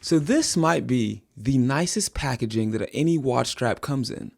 So this might be the nicest packaging that any watch strap comes in.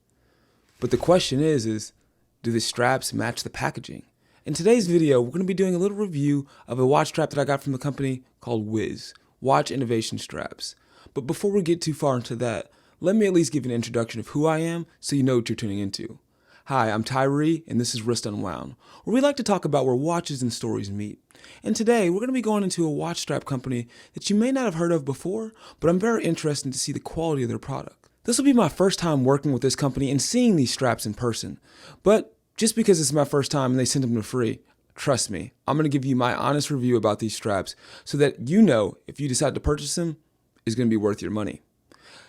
But the question is do the straps match the packaging? In today's video, we're going to be doing a little review of a watch strap that I got from a company called WIS, Watch Innovation Straps. But before we get too far into that, let me at least give you an introduction of who I am so you know what you're tuning into. Hi, I'm Tyree, and this is Wrist Unwound, where we like to talk about where watches and stories meet. And today, we're going to be going into a watch strap company that you may not have heard of before, but I'm very interested to see the quality of their product. This will be my first time working with this company and seeing these straps in person. But just because it's my first time and they sent them for free, trust me, I'm going to give you my honest review about these straps so that you know if you decide to purchase them, it's going to be worth your money.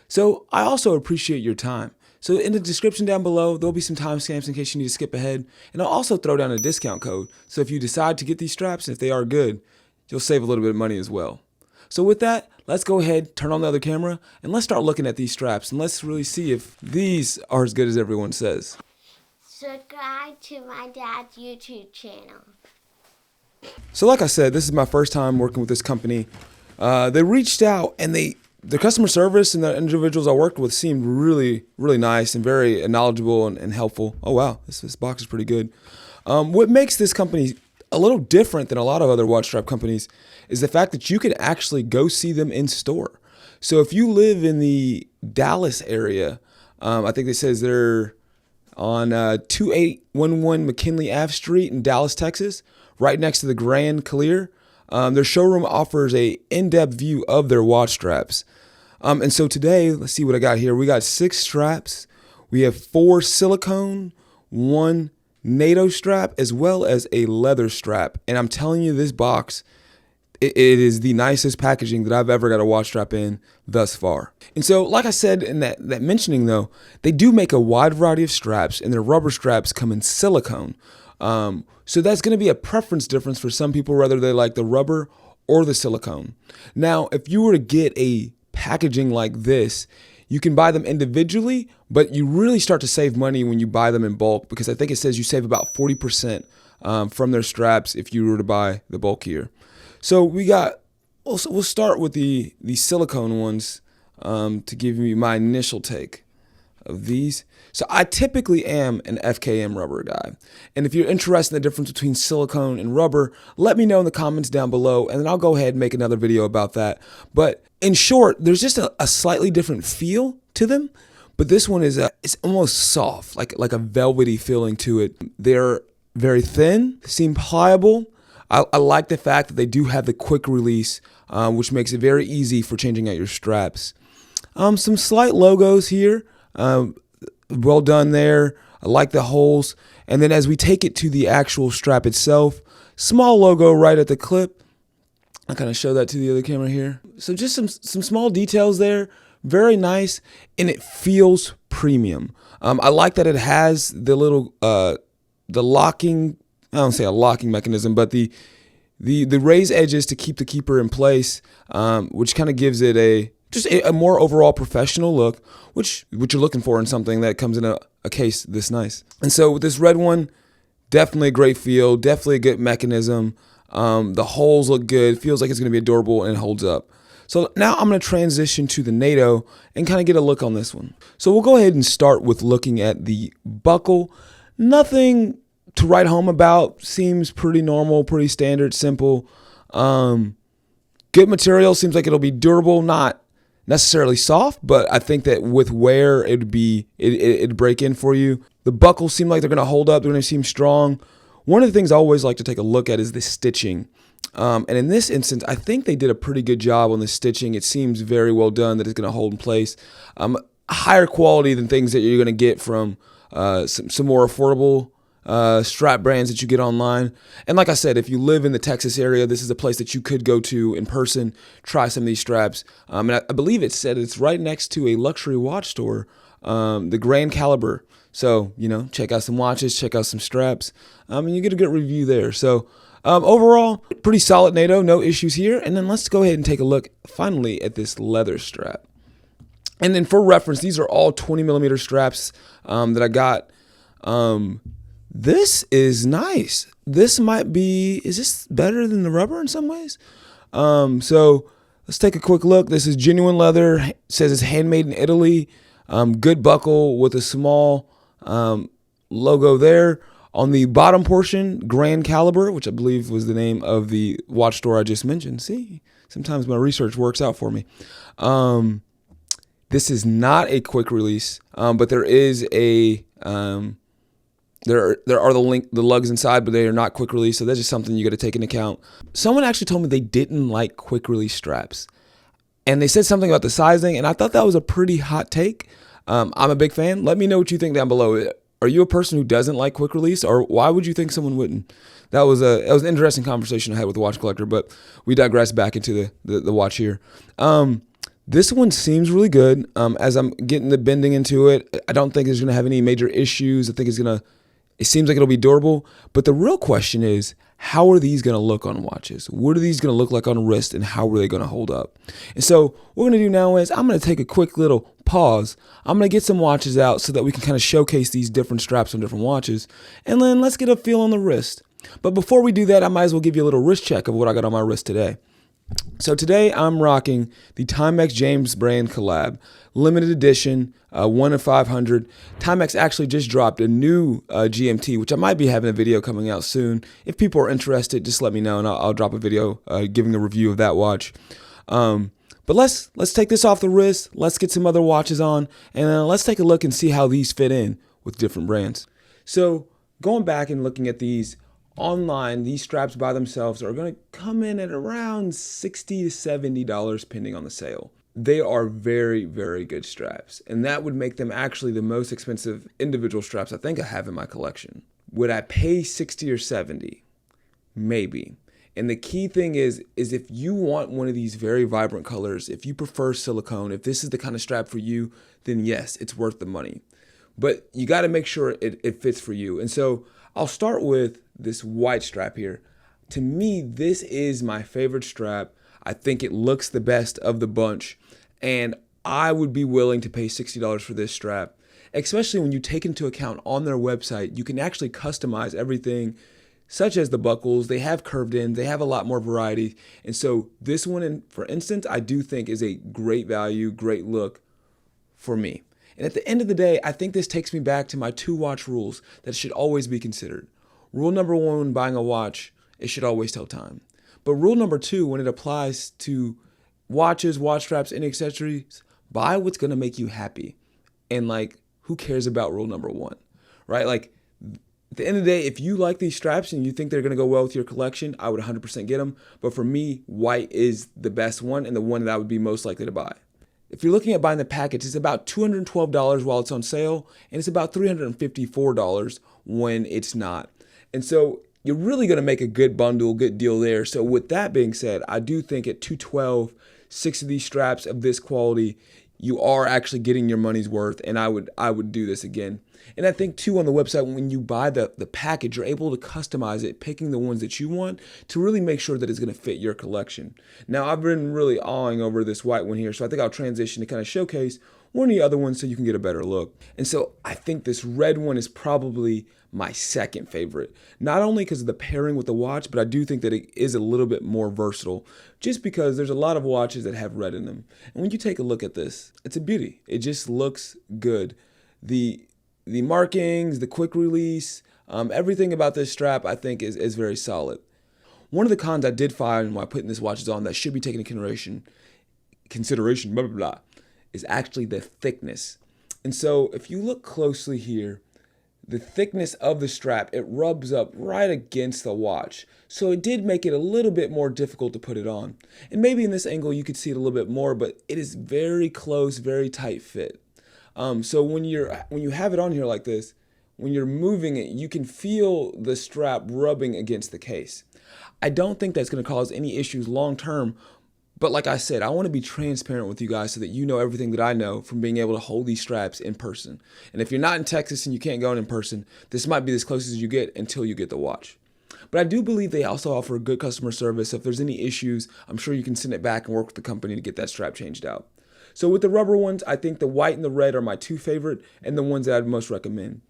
So I also appreciate your time. So in the description down below, there'll be some timestamps in case you need to skip ahead. And I'll also throw down a discount code. So if you decide to get these straps, and if they are good, you'll save a little bit of money as well. So with that, let's go ahead, turn on the other camera, and let's start looking at these straps. And let's really see if these are as good as everyone says. Subscribe to my dad's YouTube channel. So like I said, this is my first time working with this company. They reached out and the customer service and the individuals I worked with seemed really, really nice and very knowledgeable and helpful. Oh wow, this box is pretty good. What makes this company a little different than a lot of other watch strap companies is the fact that you can actually go see them in store. So if you live in the Dallas area, I think it says they're on 2811 McKinley Ave Street in Dallas, Texas, right next to the Grand Clear. Their showroom offers a in-depth view of their watch straps. And so today, let's see what I got here. We got 6 straps. We have 4 silicone, 1 NATO strap, as well as a leather strap. And I'm telling you, this box, it is the nicest packaging that I've ever got a watch strap in thus far. And so, like I said in that mentioning though, they do make a wide variety of straps, and their rubber straps come in silicone. So that's going to be a preference difference for some people, whether they like the rubber or the silicone. Now, if you were to get a packaging like this, you can buy them individually, but you really start to save money when you buy them in bulk, because I think it says you save about 40% from their straps if you were to buy the bulkier. So we'll start with the silicone ones to give you my initial take of these. So I typically am an FKM rubber guy. And if you're interested in the difference between silicone and rubber, let me know in the comments down below, and then I'll go ahead and make another video about that. But in short, there's just a slightly different feel to them. But this one is it's almost soft, like a velvety feeling to it. They're very thin, seem pliable. I like the fact that they do have the quick release, which makes it very easy for changing out your straps. Some slight logos here. Well done there. I like the holes. And then as we take it to the actual strap itself, small logo right at the clip. I'll kind of show that to the other camera here. So just some small details there. Very nice. And it feels premium. I like that it has the little, the locking, I don't say a locking mechanism, but the raised edges to keep the keeper in place, which kind of gives it just a more overall professional look, which you're looking for in something that comes in a case this nice. And so with this red one, definitely a great feel, definitely a good mechanism. The holes look good, feels like it's going to be durable, and it holds up. So now I'm going to transition to the NATO and kind of get a look on this one. So we'll go ahead and start with looking at the buckle. Nothing to write home about, seems pretty normal, pretty standard, simple. Good material, seems like it'll be durable, not necessarily soft, but I think that with wear it'd break in for you. The buckles seem like they're going to hold up, they're going to seem strong. One of the things I always like to take a look at is the stitching. And in this instance, I think they did a pretty good job on the stitching. It seems very well done, that it's going to hold in place. Higher quality than things that you're going to get from some more affordable strap brands that you get online. And like I said, if you live in the Texas area, this is a place that you could go to in person, try some of these straps. And I believe it said it's right next to a luxury watch store, the Grand Caliber. So, check out some watches, check out some straps, and you get a good review there. So overall, pretty solid NATO, no issues here. And then let's go ahead and take a look finally at this leather strap. And then for reference, these are all 20mm straps that I got. This is nice. This might be, is this better than the rubber in some ways? So Let's take a quick look. This is genuine leather. It says it's handmade in Italy. Good buckle with a small logo there. On the bottom portion, Grand Caliber, which I believe was the name of the watch store I just mentioned. See, sometimes my research works out for me. This is not a quick release, but there is a there are the lugs inside, but they are not quick release. So that's just something you got to take into account. Someone actually told me they didn't like quick release straps, and they said something about the sizing, and I thought that was a pretty hot take. I'm a big fan. Let me know what you think down below. Are you a person who doesn't like quick release, or why would you think someone wouldn't? That was an interesting conversation I had with the watch collector, but we digress back into the watch here. This one seems really good. As I'm getting the bending into it, I don't think it's going to have any major issues. I think it seems like it'll be durable. But the real question is, how are these going to look on watches? What are these going to look like on a wrist, and how are they going to hold up? And so what we're going to do now is I'm going to take a quick little pause. I'm going to get some watches out so that we can kind of showcase these different straps on different watches. And then let's get a feel on the wrist. But before we do that, I might as well give you a little wrist check of what I got on my wrist today. So today I'm rocking the Timex James brand collab, limited edition, 1 of 500. Timex actually just dropped a new GMT, which I might be having a video coming out soon. If people are interested, just let me know and I'll drop a video giving a review of that watch. But let's take this off the wrist. Let's get some other watches on, and then let's take a look and see how these fit in with different brands. So going back and looking at these online, these straps by themselves are going to come in at around $60 to $70 depending on the sale. They are very, very good straps, and that would make them actually the most expensive individual straps I think I have in my collection. Would I pay 60 or 70? Maybe. And the key thing is if you want one of these very vibrant colors, if you prefer silicone, if this is the kind of strap for you, then yes, it's worth the money. But you got to make sure it fits for you. And so I'll start with this white strap here. To me, this is my favorite strap. I think it looks the best of the bunch, and I would be willing to pay $60 for this strap, especially when you take into account on their website, you can actually customize everything, such as the buckles. They have curved ends, they have a lot more variety. And so this one, for instance, I do think is a great value, great look for me. And at the end of the day, I think this takes me back to my 2 watch rules that should always be considered. Rule number 1 when buying a watch, it should always tell time. But rule number 2, when it applies to watches, watch straps, and accessories, buy what's going to make you happy. And like, who cares about rule number 1, right? Like, at the end of the day, if you like these straps and you think they're going to go well with your collection, I would 100% get them. But for me, white is the best one and the one that I would be most likely to buy. If you're looking at buying the package, it's about $212 while it's on sale, and it's about $354 when it's not. And so you're really going to make a good bundle, good deal there. So with that being said, I do think at $212, 6 of these straps of this quality, you are actually getting your money's worth, and I would do this again. And I think too, on the website, when you buy the package, you're able to customize it, picking the ones that you want to really make sure that it's going to fit your collection. Now, I've been really awing over this white one here, so I think I'll transition to kind of showcase one of the other ones so you can get a better look. And so I think this red one is probably my second favorite, not only because of the pairing with the watch, but I do think that it is a little bit more versatile, just because there's a lot of watches that have red in them. And when you take a look at this, it's a beauty. It just looks good. The markings, the quick release, everything about this strap I think is very solid. One of the cons I did find while putting this watches on that should be taken into consideration, blah, blah, blah, is actually the thickness. And so if you look closely here, the thickness of the strap, it rubs up right against the watch. So it did make it a little bit more difficult to put it on. And maybe in this angle you could see it a little bit more, but it is very close, very tight fit. So when you have it on here like this, when you're moving it, you can feel the strap rubbing against the case. I don't think that's going to cause any issues long term, but like I said, I want to be transparent with you guys so that you know everything that I know from being able to hold these straps in person. And if you're not in Texas and you can't go in person, this might be as close as you get until you get the watch. But I do believe they also offer good customer service. So if there's any issues, I'm sure you can send it back and work with the company to get that strap changed out. So with the rubber ones, I think the white and the red are my 2 favorite and the ones that I'd most recommend.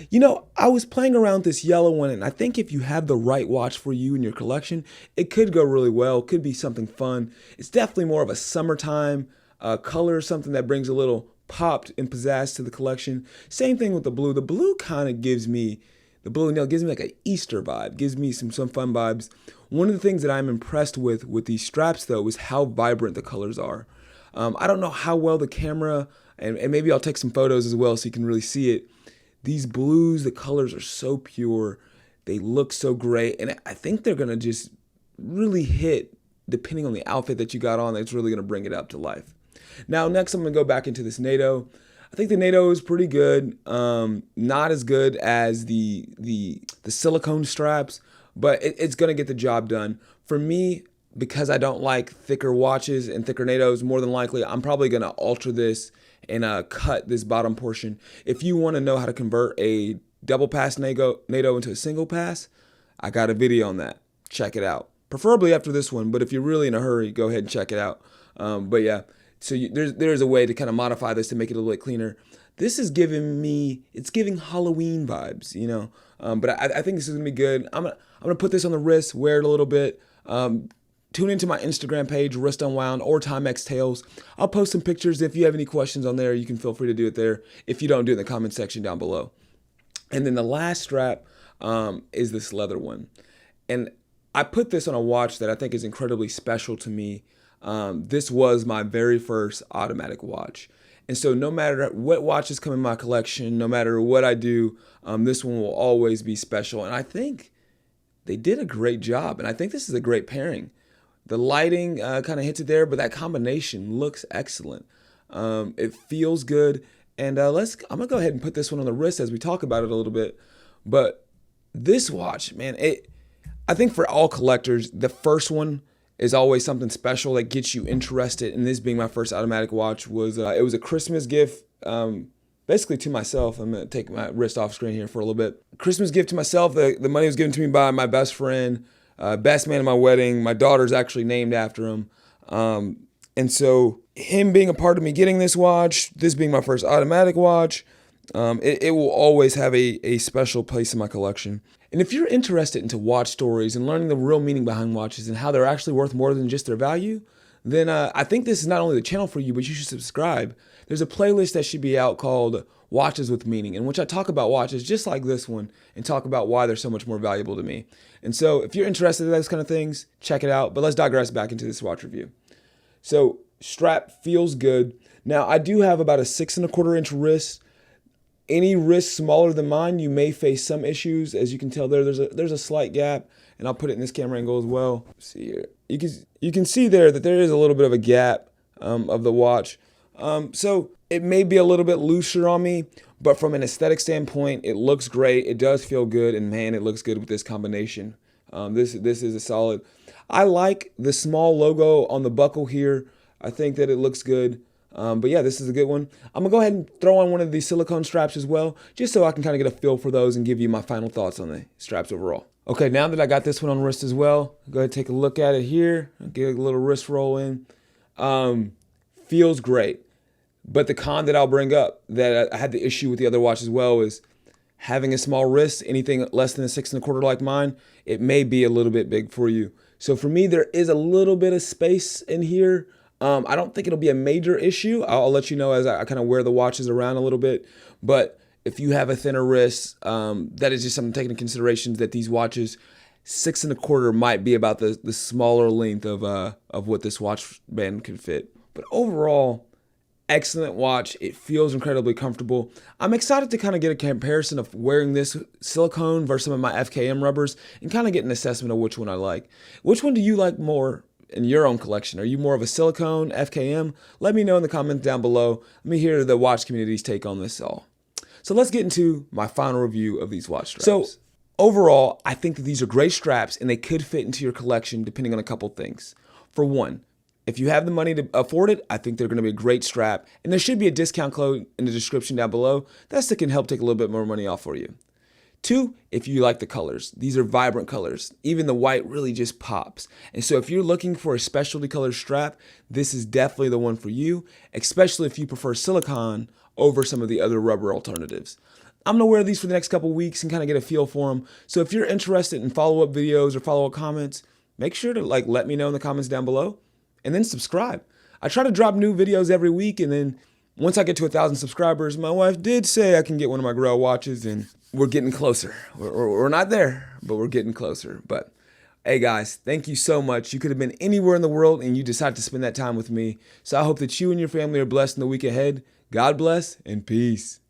You know, I was playing around with this yellow one, and I think if you have the right watch for you in your collection, it could go really well. It could be something fun. It's definitely more of a summertime color, something that brings a little pop and pizzazz to the collection. Same thing with the blue. The blue kind of gives me, the blue and yellow gives me like an Easter vibe, gives me some fun vibes. One of the things that I'm impressed with these straps, though, is how vibrant the colors are. I don't know how well the camera, and maybe I'll take some photos as well so you can really see it. These blues, the colors are so pure. They look so great. And I think they're going to just really hit, depending on the outfit that you got on, that's really going to bring it up to life. Now, next I'm going to go back into this NATO. I think the NATO is pretty good. Not as good as the silicone straps, but it's going to get the job done. For me, because I don't like thicker watches and thicker NATOs, more than likely, I'm probably going to alter this and cut this bottom portion. If you want to know how to convert a double pass NATO into a single pass, I got a video on that. Check it out. Preferably after this one, but if you're really in a hurry, go ahead and check it out. But yeah, so there's a way to kind of modify this to make it a little bit cleaner. This is giving me, it's giving Halloween vibes, you know. But I think this is gonna be good. I'm gonna put this on the wrist, wear it a little bit. Tune into my Instagram page, Wrist Unwound or Timex Tales. I'll post some pictures. If you have any questions on there, you can feel free to do it there. If you don't, do it in the comment section down below. And then the last strap is this leather one. And I put this on a watch that I think is incredibly special to me. This was my very first automatic watch. And so no matter what watches come in my collection, no matter what I do, this one will always be special. And I think they did a great job. And I think this is a great pairing. The lighting kind of hits it there, but that combination looks excellent. It feels good. And I'm going to go ahead and put this one on the wrist as we talk about it a little bit. But this watch, man, I think for all collectors, the first one is always something special that gets you interested. And this being my first automatic watch was it was a Christmas gift, basically to myself. I'm going to take my wrist off screen here for a little bit. Christmas gift to myself. The money was given to me by my best friend. Best man at my wedding. My daughter's actually named after him. And so him being a part of me getting this watch, this being my first automatic watch, it will always have a special place in my collection. And if you're interested into watch stories and learning the real meaning behind watches and how they're actually worth more than just their value, then I think this is not only the channel for you, but you should subscribe. There's a playlist that should be out called Watches with Meaning, in which I talk about watches just like this one and talk about why they're so much more valuable to me. And so if you're interested in those kind of things, check it out. But let's digress back into this watch review. So strap feels good. Now I do have about a 6 1/4 inch wrist. Any wrist smaller than mine, you may face some issues. As you can tell there's a slight gap, and I'll put it in this camera angle as well. Let's see here. You can see there that there is a little bit of a gap of the watch. So it may be a little bit looser on me, but from an aesthetic standpoint, it looks great. It does feel good, and man, it looks good with this combination. This is a solid. I like the small logo on the buckle here. I think that it looks good. But yeah, this is a good one. I'm gonna go ahead and throw on one of these silicone straps as well, just so I can kind of get a feel for those and give you my final thoughts on the straps overall. Okay, now that I got this one on wrist as well, go ahead and take a look at it here. Get a little wrist roll in. Feels great. But the con that I'll bring up, that I had the issue with the other watch as well, is having a small wrist. Anything less than a 6 1/4 like mine, it may be a little bit big for you. So for me, there is a little bit of space in here. I don't think it'll be a major issue. I'll let you know as I kind of wear the watches around a little bit. But if you have a thinner wrist, that is just something taken into consideration, that these watches 6 1/4 might be about the smaller length of what this watch band could fit. But overall, excellent watch. It feels incredibly comfortable. I'm excited to kind of get a comparison of wearing this silicone versus some of my FKM rubbers and kind of get an assessment of which one I like. Which one do you like more in your own collection? Are you more of a silicone, FKM? Let me know in the comments down below. Let me hear the watch community's take on this all. So let's get into my final review of these watch straps. So overall, I think that these are great straps and they could fit into your collection depending on a couple things. For one, if you have the money to afford it, I think they're going to be a great strap. And there should be a discount code in the description down below. That can help take a little bit more money off for you. Two, if you like the colors. These are vibrant colors. Even the white really just pops. And so if you're looking for a specialty color strap, this is definitely the one for you, especially if you prefer silicone over some of the other rubber alternatives. I'm gonna wear these for the next couple weeks and kind of get a feel for them. So if you're interested in follow-up videos or follow-up comments, make sure to let me know in the comments down below, and then subscribe. I try to drop new videos every week, and then once I get to 1,000 subscribers, my wife did say I can get one of my Grail watches, and we're getting closer. We're not there, but we're getting closer. But hey guys, thank you so much. You could have been anywhere in the world and you decided to spend that time with me. So I hope that you and your family are blessed in the week ahead. God bless and peace.